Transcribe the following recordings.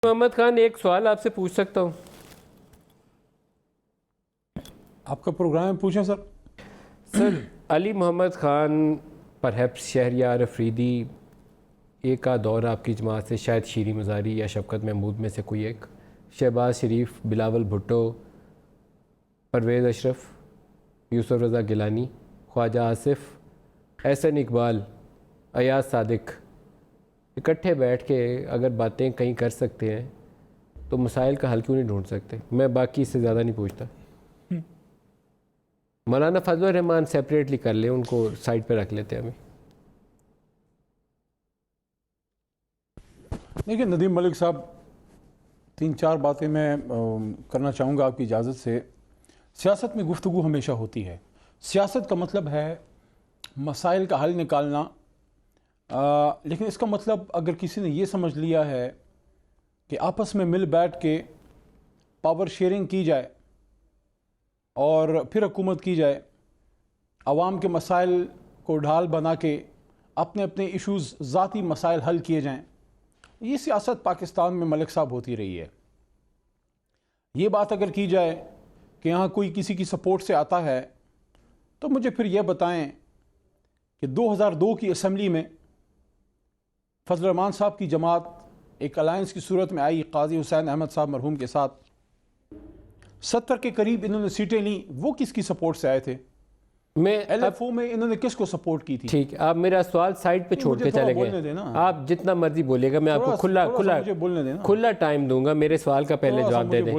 محمد خان ایک سوال آپ سے پوچھ سکتا ہوں؟ آپ کا پروگرام ہے، پوچھیں سر۔ سر علی محمد خان پرہیپس شہریار افریدی ایک کا دور آپ کی جماعت سے، شاید شیریں مزاری یا شفقت محمود میں سے کوئی ایک، شہباز شریف، بلاول بھٹو، پرویز اشرف، یوسف رضا گیلانی، خواجہ آصف، احسن اقبال، ایاز صادق، اکٹھے بیٹھ کے اگر باتیں کہیں کر سکتے ہیں تو مسائل کا حل کیوں نہیں ڈھونڈ سکتے؟ میں باقی اس سے زیادہ نہیں پوچھتا۔ مولانا فضل الرحمان سیپریٹلی کر لیں، ان کو سائڈ پہ رکھ لیتے ہیں ہمیں۔ دیکھیں ندیم ملک صاحب، 3-4 باتیں میں کرنا چاہوں گا آپ کی اجازت سے۔ سیاست میں گفتگو ہمیشہ ہوتی ہے۔ سیاست کا مطلب ہے مسائل کا حل نکالنا، لیکن اس کا مطلب اگر کسی نے یہ سمجھ لیا ہے کہ آپس میں مل بیٹھ کے پاور شیئرنگ کی جائے اور پھر حکومت کی جائے، عوام کے مسائل کو ڈھال بنا کے اپنے اپنے ایشوز، ذاتی مسائل حل کیے جائیں، یہ سیاست پاکستان میں ملک صاحب ہوتی رہی ہے۔ یہ بات اگر کی جائے کہ یہاں کوئی کسی کی سپورٹ سے آتا ہے تو مجھے پھر یہ بتائیں کہ 2002 کی اسمبلی میں فضل الرحمان صاحب کی جماعت ایک الائنس کی صورت میں آئی قاضی حسین احمد صاحب مرحوم کے ساتھ، 70 کے قریب انہوں نے سیٹیں لیں، وہ کس کی سپورٹ سے آئے تھے؟ میں ایل ایف او میں انہوں نے کس کو سپورٹ کی تھی؟ ٹھیک ہے، آپ میرا سوال سائڈ پہ چھوڑ کے چلے گئے۔ آپ جتنا مرضی بولیے گا، میں آپ کو کھلا ٹائم دوں گا، میرے سوال کا پہلے جواب دے دیں۔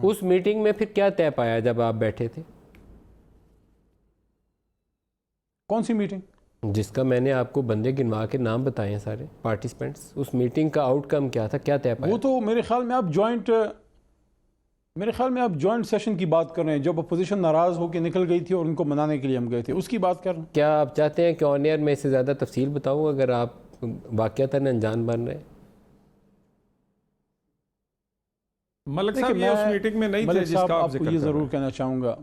اس میٹنگ میں پھر کیا طے پایا جب آپ بیٹھے تھے؟ کون سی میٹنگ؟ جس کا میں نے آپ کو بندے گنوا کے نام بتائے ہیں سارے پارٹیسپینٹس، اس میٹنگ کا آؤٹ کم کیا تھا، کیا طے پایا؟ وہ تو میرے خیال میں آپ جوائنٹ سیشن کی بات کر رہے ہیں، جب اپوزیشن ناراض ہو کے نکل گئی تھی اور ان کو منانے کے لیے ہم گئے تھے، اس کی بات کر رہے ہیں۔ کیا آپ چاہتے ہیں کہ آن ایئر میں اس سے زیادہ تفصیل بتاؤں اگر آپ واقعتاً انجان بن رہے ہیں؟ ملک صاحب یہ اس میٹنگ میں نہیں تھے جس کا آپ ذکر کر رہے ہیں۔ یہ ضرور کہنا چاہوں گا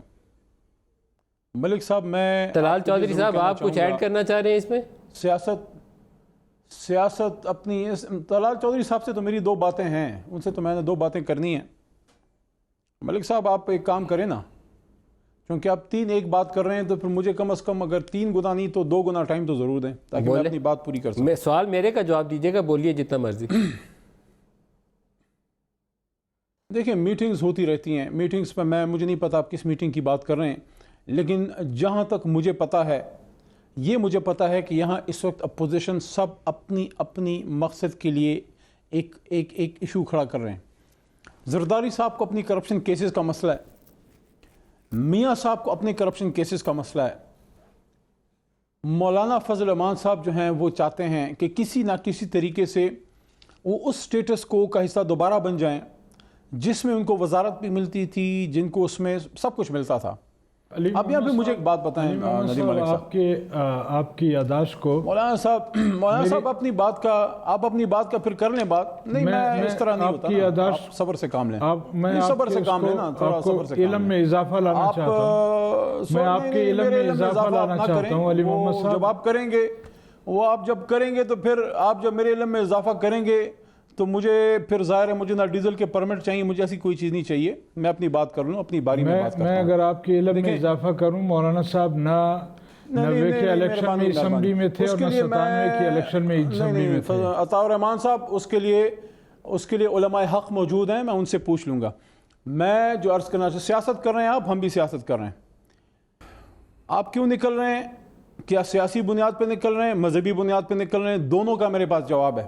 ملک صاحب، میں طلال چودھری صاحب آپ کچھ ایڈ کرنا چاہ رہے ہیں اس میں؟ سیاست اپنی، طلال چودھری صاحب سے تو میری 2 باتیں ہیں، ان سے تو میں نے 2 باتیں کرنی ہیں۔ ملک صاحب آپ ایک کام کریں نا، کیونکہ آپ 3 ایک بات کر رہے ہیں تو پھر مجھے کم از کم اگر 3 گنا نہیں تو 2 گنا ٹائم تو ضرور دیں تاکہ میں اپنی بات پوری کر سکوں۔ سوال میرے کا جواب دیجیے گا، بولیے جتنا مرضی۔ دیکھیں میٹنگز ہوتی رہتی ہیں، میٹنگز پہ مجھے نہیں پتا آپ کس میٹنگ کی بات کر رہے ہیں، لیکن جہاں تک مجھے پتا ہے، مجھے پتا ہے کہ یہاں اس وقت اپوزیشن سب اپنی مقصد کے لیے ایک ایشو کھڑا کر رہے ہیں۔ زرداری صاحب کو اپنی کرپشن کیسز کا مسئلہ ہے، میاں صاحب کو اپنے کرپشن کیسز کا مسئلہ ہے، مولانا فضل الرحمان صاحب جو ہیں وہ چاہتے ہیں کہ کسی نہ کسی طریقے سے وہ اس سٹیٹس کو کا حصہ دوبارہ بن جائیں جس میں ان کو وزارت بھی ملتی تھی، جن کو اس میں سب کچھ ملتا تھا۔ اب یہاں پہ مجھے ایک بات بتائیں ندیم ملک صاحب، آپ کی یادداشت کو مولانا صاحب اپنی بات کا پھر کر لیں بات، نہیں میں اس طرح نہیں ہوتا، آپ صبر سے کام لیں، صبر سے کام لیں نا، تھوڑا صبر سے کام لیں۔ علم میں اضافہ لانا چاہتا ہوں، میں آپ کے علم میں اضافہ لانا چاہتا ہوں علی محمد صاحب۔ جب آپ کریں گے، جب کریں گے تو پھر آپ جب میرے علم میں اضافہ کریں گے تو مجھے پھر ظاہر ہے مجھے نہ ڈیزل کے پرمٹ چاہیے، مجھے ایسی کوئی چیز نہیں چاہیے، میں اپنی بات کر لوں، اپنی باری میں بات کرتا ہوں۔ میں اگر آپ کے علم میں اضافہ کروں، مولانا صاحب نہ 90 کے الیکشن میں اسمبلی میں تھے اور نہ 97 کے الیکشن میں اسمبلی میں تھے۔ عطاء الرحمان صاحب اس کے لیے علماء حق موجود ہیں، میں ان سے پوچھ لوں گا۔ میں جو عرض کرنا چاہتا، سیاست کر رہے ہیں آپ، ہم بھی سیاست کر رہے ہیں۔ آپ کیوں نکل رہے ہیں؟ کیا سیاسی بنیاد پہ نکل رہے ہیں، مذہبی بنیاد پہ نکل رہے ہیں؟ دونوں کا میرے پاس جواب ہے۔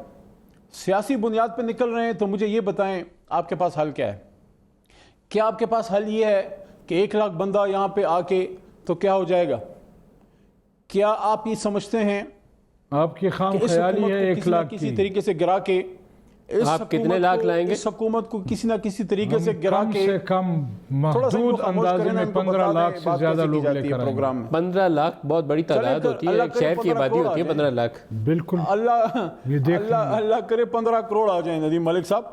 سیاسی بنیاد پہ نکل رہے ہیں تو مجھے یہ بتائیں آپ کے پاس حل کیا ہے؟ کیا آپ کے پاس حل یہ ہے کہ 1 لاکھ بندہ یہاں پہ آ کے تو کیا ہو جائے گا؟ کیا آپ یہ سمجھتے ہیں آپ کی خام خیالی ہے 1 لاکھ کی؟ کسی طریقے سے گرا کے آپ کتنے لاکھ لائیں گے؟ اس حکومت کو کسی نہ کسی طریقے سے گرا کے کم سے کم محدود اندازے میں 15 لاکھ سے زیادہ لوگ لے کر آئیں گے۔ 15 لاکھ بہت بڑی تعداد ہوتی ہے، ایک شہر کی آبادی ہوتی ہے 15 لاکھ۔ بالکل، اللہ کرے 15 کروڑ آ جائیں ندیم ملک صاحب۔